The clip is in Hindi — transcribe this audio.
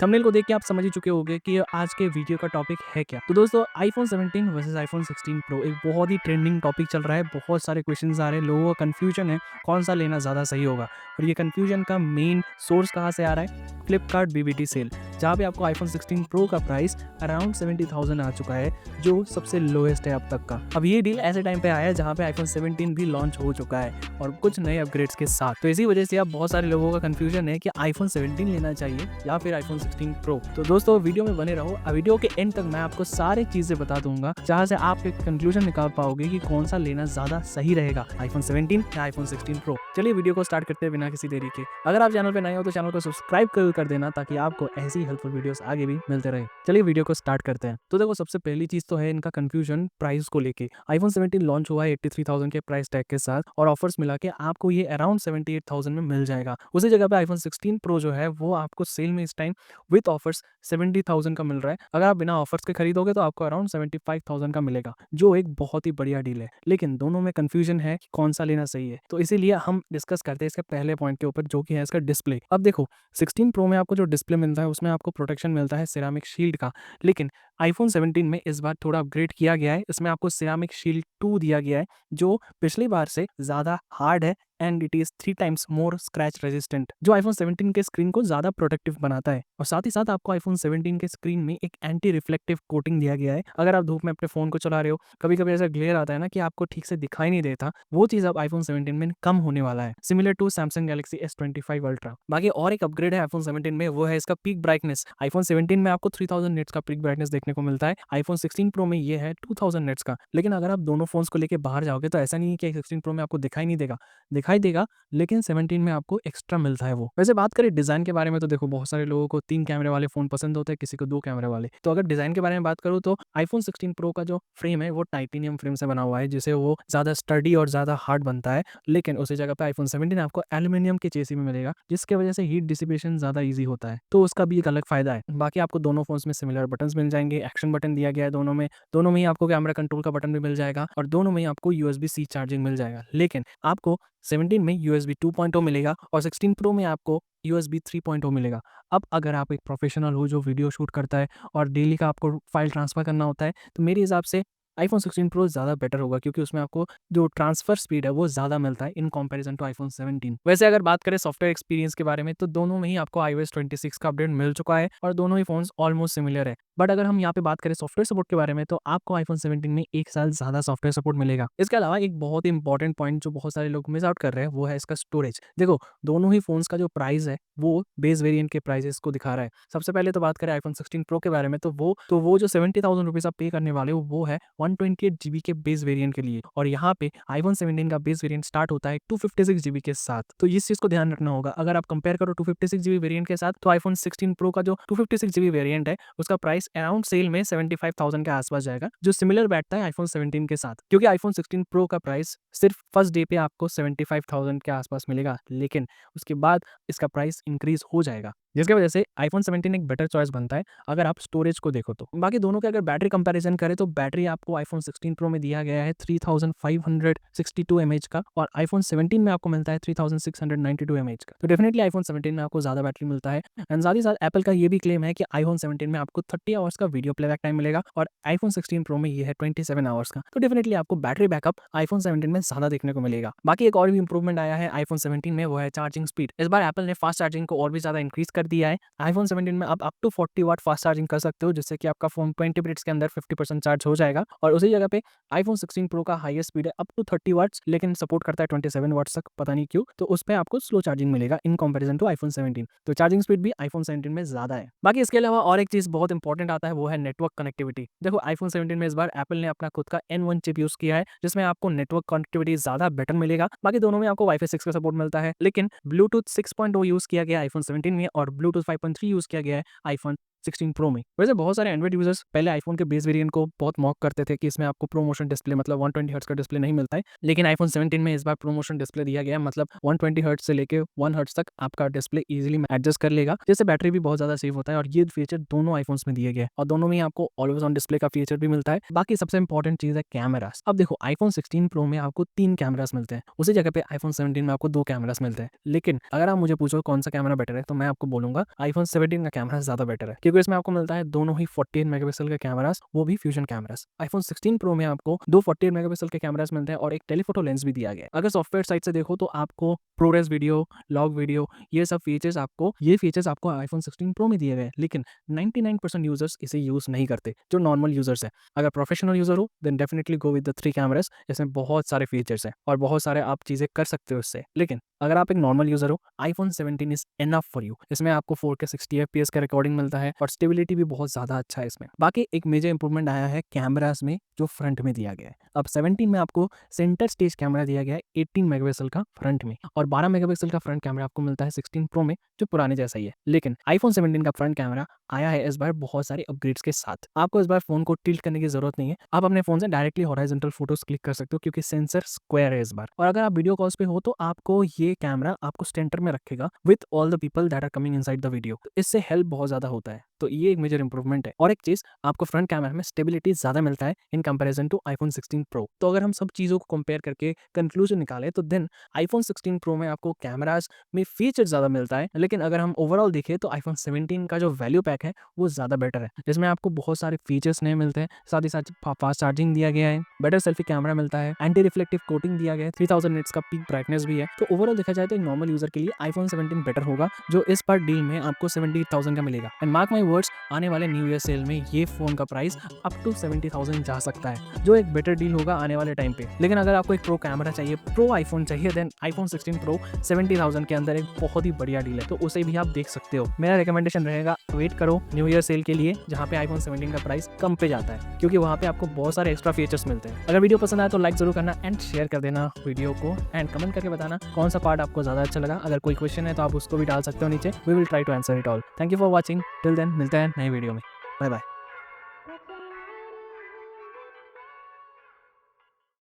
थंबनेल को देख के आप समझ ही चुके होंगे कि आज के वीडियो का टॉपिक है क्या। तो दोस्तों आईफोन 17 वर्सेस आईफोन 16 प्रो एक बहुत ही ट्रेंडिंग टॉपिक चल रहा है। बहुत सारे क्वेश्चंस आ रहे हैं, लोगों का कंफ्यूजन है कौन सा लेना ज़्यादा सही होगा। और ये कंफ्यूजन का मेन सोर्स कहाँ से आ रहा है? फ्लिपकार्ट बीबीटी सेल, जहाँ पे आपको आईफोन 16 प्रो का प्राइस अराउंड 70,000 आ चुका है, जो सबसे लोएस्ट है अब तक का। अब ये डील ऐसे टाइम पे आया है जहाँ पे आईफोन 17 भी लॉन्च हो चुका है और कुछ नए अपग्रेड्स के साथ। तो इसी वजह से अब बहुत सारे लोगों का कंफ्यूजन है कि आईफोन 17 लेना चाहिए या फिर आईफोन 16 प्रो। तो दोस्तों वीडियो में बने रहो। वीडियो के एंड तक मैं आपको सारी चीजें बता दूंगा, जहाँ से आप एक कंक्लूजन निकाल पाओगे कि कौन सा लेना ज्यादा सही रहेगा, आईफोन 17 या आईफोन 16 प्रो। चलिए वीडियो को स्टार्ट करते हैं बिना किसी देरी के। अगर आप चैनल पे नए हो तो चैनल को सब्सक्राइब कर देना, ताकि आपको ऐसी हेल्पफुल वीडियोस आगे भी मिलते रहे। चलिए वीडियो को स्टार्ट करते हैं। तो देखो, सबसे पहली चीज तो है इनका कंफ्यूजन प्राइस को लेके। आईफोन 17 लॉन्च हुआ है 83,000 के प्राइस टैग के साथ, और ऑफर्स मिला के आपको ये अराउंड 78,000 में मिल जाएगा। उसी जगह पे आईफोन 16 प्रो जो है वो आपको सेल में इस टाइम विद ऑफर्स 70,000 का मिल रहा है। अगर आप बिना ऑफर्स के खरीदोगे तो आपको अराउंड 75,000 का मिलेगा, जो एक बहुत ही बढ़िया डील है। लेकिन दोनों में कंफ्यूजन है कि कौन सा लेना सही है, तो इसीलिए हम डिस्कस करते हैं इसके पहले पॉइंट के ऊपर, जो कि है इसका डिस्प्ले। अब देखो, 16 प्रो में आपको जो डिस्प्ले मिलता है उसमें आपको प्रोटेक्शन मिलता है सिरामिक शील्ड का, लेकिन आईफोन 17 में इस बार थोड़ा अपग्रेड किया गया है। इसमें आपको सिरामिक शील्ड 2 दिया गया है, जो पिछली बार से ज़्यादा हार्ड है and it is 3 times more scratch resistant, जो आईफोन 17 के स्क्रीन को ज़्यादा प्रोटेक्टिव बनाता है। और साथ ही साथ आपको आईफोन 17 के स्क्रीन में एक एंटी रिफ्लेक्टिव कोटिंग दिया गया है। अगर आप धूप में अपने फ़ोन को चला रहे हो, कभी कभी ऐसा ग्लेयर आता है ना कि आपको ठीक से दिखाई नहीं देता, वो चीज़ अब आईफोन 17 में कम होने वाला है, similar to Samsung Galaxy S25 ultra. बाकी और एक अपग्रेड है आईफोन 17 में, वो है इसका पीक ब्राइटनेस। आईफोन 17 में आपको 3000 निट्स का पीक ब्राइटनेस देखने को मिलता है, आईफोन 16 प्रो में ये है 2000 निट्स का। लेकिन अगर आप दोनों फोन्स को लेके बाहर जाओगे तो ऐसा नहीं है कि 16 प्रो में आपको दिखाई नहीं देगा, दिखाई देगा, लेकिन 17 में आपको एक्स्ट्रा मिलता है वो। वैसे बात करें डिजाइन के बारे में, तो देखो बहुत सारे लोगों को 3 कैमरे वाले फोन पसंद होते हैं, किसी को 2 कैमरे वाले। तो अगर डिजाइन के बारे में बात करूँ तो आईफोन 16 प्रो का जो फ्रेम है वो टाइटेनियम फ्रेम से बना हुआ है, जिससे वो ज्यादा स्टडी और ज्यादा हार्ड बनता है। लेकिन उसी जगह पे आईफोन 17 आपको एल्यूमिनियम के चेसी में मिलेगा, जिसकी वजह से हीट डिसिपेशन ज्यादा ईजी होता है, तो उसका भी एक अलग फायदा है। बाकी आपको दोनों फोन्स में सिमिलर बटन्स मिल जाएंगे, एक्शन बटन दिया गया है दोनों में ही आपको कैमरा कंट्रोल का बटन भी मिल जाएगा, और दोनों में ही आपको USB-C चार्जिंग मिल जाएगा। लेकिन आपको 17 में USB 2.0 मिलेगा और 16 प्रो में आपको USB 3.0 मिलेगा। अब अगर आप एक प्रोफेशनल हो जो वीडियो शूट करता है और डेली का आपको फाइल ट्रांसफर करना होता है, तो मेरे हिसाब से आईफोन 16 प्रो ज़्यादा बेटर होगा, क्योंकि उसमें आपको जो ट्रांसफर स्पीड है वो ज़्यादा मिलता है इन कंपैरिजन टू आईफोन 17। वैसे अगर बात करें सॉफ्टवेयर एक्सपीरियंस के बारे में, तो दोनों में ही आपको iOS 26 का अपडेट मिल चुका है और दोनों ही फोन्स ऑलमोस्ट सिमिलर है। बट अगर हम यहाँ पे बात करें सॉफ्टवेयर सपोर्ट के बारे में, तो आपको आईफोन 17 में 1 साल ज़्यादा सॉफ्टवेयर सपोर्ट मिलेगा। इसके अलावा एक बहुत ही इंपॉर्टेंट पॉइंट जो बहुत सारे लोग मिस आउट कर रहे हैं, वो है इसका स्टोरेज। देखो, दोनों ही फोन्स का जो प्राइस है वो बेस वेरिएंट के प्राइसेस को दिखा रहा है। सबसे पहले तो बात करें आईफोन 16 प्रो के बारे में, तो वो जो 70,000 रुपीज़ आप पे करने वाले हो, वो है 128 जीबी के बेस वेरिएंट के लिए, और यहाँ पे आईफोन 17 का बेस वेरिएंट स्टार्ट होता है 256 जीबी के साथ। तो इस चीज को ध्यान रखना होगा। अगर आप कंपेयर करो 256 जीबी वेरिएंट के साथ, तो आईफोन 16 प्रो का जो 256 जीबी वेरिएंट है उसका प्राइस अराउंड सेल में 75,000 के आसपास जाएगा, जो सिमिलर बैठता है आईफोन 17 के साथ। क्योंकि आईफोन 16 प्रो का प्राइस सिर्फ फर्स्ट डे पे आपको 75,000 के आसपास मिलेगा, लेकिन उसके बाद इसका प्राइस इंक्रीज हो जाएगा, जिसकी वजह से आईफोन 17 एक बेटर चॉइस बनता है अगर आप स्टोरेज को देखो तो। बाकी दोनों के अगर बैटरी कंपैरिजन करें, तो बैटरी आपको आईफोन 16 प्रो में दिया गया है 3562 mAh का, और आईफोन 17 में आपको मिलता है 3692 mAh का। तो डेफिनेटली आईफोन 17 में आपको ज्यादा बैटरी मिलता है। एंड साथ ही साथ एप्पल का ये भी क्लेम है कि आईफोन 17 में आपको 30 आवर्स का वीडियो प्लेबैक टाइम मिलेगा, और आईफोन 16 प्रो में ये है 27 आवर्स का। तो डेफिनेटली आपको बैटरी बैकअप आईफोन 17 में ज्यादा देखने को मिलेगा। बाकी एक और भी इंप्रूवमेंट आया है आईफोन 17 में, वो है चार्जिंग स्पीड। इस बार एप्पल ने फास्ट चार्जिंग को और भी ज्यादा इंक्रीज कर दिया है। आईफोन 17 में आप up to 40 watt fast charging कर सकते हो, जिससे कि आपका फोन 20 मिनट्स के अंदर 50% चार्ज हो जाएगा। और उसी जगह पे आईफोन 16 प्रो का हाईएस्ट स्पीड है अप टू 30 वाट्स, लेकिन सपोर्ट करता है 27 वाट्स तक, पता नहीं क्यों। तो उस पे आपको स्लो चार्जिंग मिलेगा इन कंपैरिजन टू आईफोन 17। तो चार्जिंग स्पीड भी आईफोन 17 में ज्यादा है। बाकी इसके अलावा और एक चीज बहुत इंपॉर्टेंट आता है, वो है नेटवर्क कनेक्टिविटी। देखो, आईफोन 17 में इस बार एप्पल ने अपना खुद का N1 चिप यूज किया है, जिसमें आपको नेटवर्क कनेक्टिविटी ज्यादा बेटर मिलेगा। बाकी दोनों में आपको वाईफाई 6 का सपोर्ट मिलता है, लेकिन ब्लूटूथ 6.0 यूज किया गया आईफोन 17 में, और ब्लूटूथ 5.3 यूज किया गया है आईफोन 16 प्रो में। वैसे बहुत सारे एंड्रॉइड यूजर्स पहले आईफोन के बेस वेरिएंट को बहुत मॉक करते थे कि इसमें आपको प्रोमोशन डिस्प्ले मतलब 120 हर्ट्ज का डिस्प्ले नहीं मिलता है, लेकिन आईफोन 17 में इस बार प्रोमोशन डिस्प्ले दिया गया है, मतलब 120 हर्ट्ज से लेके 1 हर्ट्ज तक आपका डिस्प्ले इजीली एडजस्ट कर लेगा, जिससे बैटरी भी बहुत ज्यादा सेव होता है। और ये फीचर दोनों आईफोन्स में दिए गए हैं और दोनों में आपको ऑलवेज ऑन डिस्प्ले का फीचर भी मिलता है। बाकी सबसे इंपॉर्टेंट चीज है कैमरास। अब देखो आईफोन 16 प्रो में आपको 3 कैमरास मिलते हैं, उसी जगह पे आईफोन 17 में आपको 2 कैमरास मिलते हैं। लेकिन अगर आप मुझे पूछो कौन सा कैमरा बेटर है, तो मैं आपको बोलूंगा आईफोन 17 का कैमरा ज्यादा बेटर है, क्योंकि इसमें आपको मिलता है दोनों ही 48 मेगापिक्सल के कैमरास, वो भी फ्यूजन कैमरास। आईफोन 16 प्रो में आपको 2 48 मेगापिक्सल के कैमरास मिलते हैं और एक टेलीफोटो लेंस भी दिया गया है। अगर सॉफ्टवेयर साइड से देखो तो आपको प्रोरेस वीडियो, लॉग वीडियो, ये फीचर्स आपको आईफोन 16 प्रो में दिए गए हैं, लेकिन 99% यूजर्स इसे यूज नहीं करते जो नॉर्मल यूजर्स है। अगर प्रोफेशनल यूजर हो then definitely go with the 3 cameras, इसमें बहुत सारे फीचर्स हैं और बहुत सारे आप चीजें कर सकते हो इससे। लेकिन अगर आप एक नॉर्मल यूजर हो, iPhone 17 is enough for you. इसमें आपको 4K 60 FPS का रिकॉर्डिंग मिलता है और स्टेबिलिटी भी बहुत ज्यादा अच्छा है इसमें। बाकी एक मेजर इंप्रूवमेंट आया है कैमरास में जो फ्रंट में दिया गया है। अब 17 में आपको सेंटर स्टेज कैमरा दिया गया है 18 मेगापिक्सल का फ्रंट में, और 12 मेगापिक्सल का फ्रंट कैमरा आपको मिलता है 16 प्रो में जो पुराने जैसा ही है। लेकिन आईफोन 17 का फ्रंट कैमरा आया है इस बार बहुत सारे अपग्रेड्स के साथ। आपको इस बार फोन को टिल्ट करने की जरूरत नहीं है, आप अपने फोन से डायरेक्टली हॉरिजॉन्टल फोटोज क्लिक कर सकते हो क्योंकि सेंसर स्क्वायर है इस बार। और अगर आप वीडियो कॉल्स पे हो तो आपको ये कैमरा आपको सेंटर में रखेगा with all the people that are coming inside the video. इससे हेल्प बहुत ज्यादा होता है, तो ये एक मेजर इंप्रूवमेंट है। और एक चीज, आपको फ्रंट कैमरा में स्टेबिलिटी ज्यादा मिलता है in comparison to iPhone 16 pro. तो अगर हम सब चीजों को कंपेयर करके कंक्लूजन निकाले तो देन आईफोन 16 प्रो में आपको कैमरास में फीचर ज्यादा मिलता है, लेकिन अगर हम ओवरऑल देखें तो आईफोन 17 का जो वैल्यू पैक है वो ज्यादा बेटर है, जिसमें आपको बहुत सारे फीचर्स नए मिलते हैं। साथ ही साथ फास्ट चार्जिंग दिया गया है, बेटर सेल्फी कैमरा मिलता है, एंटी रिफ्लेक्टिव कोटिंग दिया गया है, 3000 निट्स का पीक ब्राइटनेस भी है। तो ओवरऑल देखा जाए तो एक नॉर्मल यूजर के लिए आईफोन 17 बेटर होगा, जो इस पर डील में आपको 70,000 का मिलेगा। एंड मार्क माई वर्ड्स, आने वाले न्यू ईयर सेल में ये फोन का प्राइस अप टू 70,000 जा सकता है, जो एक बेटर डील होगा आने वाले टाइम पे। लेकिन अगर आपको एक प्रो कैमरा चाहिए, प्रो आईफोन चाहिए, देन आईफोन 16 प्रो 70,000 के अंदर एक बहुत ही बढ़िया डील है, तो उसे भी आप देख सकते हो। मेरा रिकमेंडेशन रहेगा वेट करो न्यू ईयर सेल के लिए, जहाँ पे आईफोन 17 का प्राइस कम पे जाता है, क्योंकि वहाँ पे आपको बहुत सारे एक्स्ट्रा फीचर्स मिलते हैं। अगर वीडियो पसंद आए तो लाइक जरूर करना एंड शेयर कर देना वीडियो को, एंड कमेंट करके बताना कौन सा पार्ट आपको ज्यादा अच्छा लगा। अगर कोई क्वेश्चन है तो आप उसको भी डाल सकते हो नीचे, we will try to answer it all. Thank you for watching, till then मिलते हैं नई वीडियो में, बाय बाय।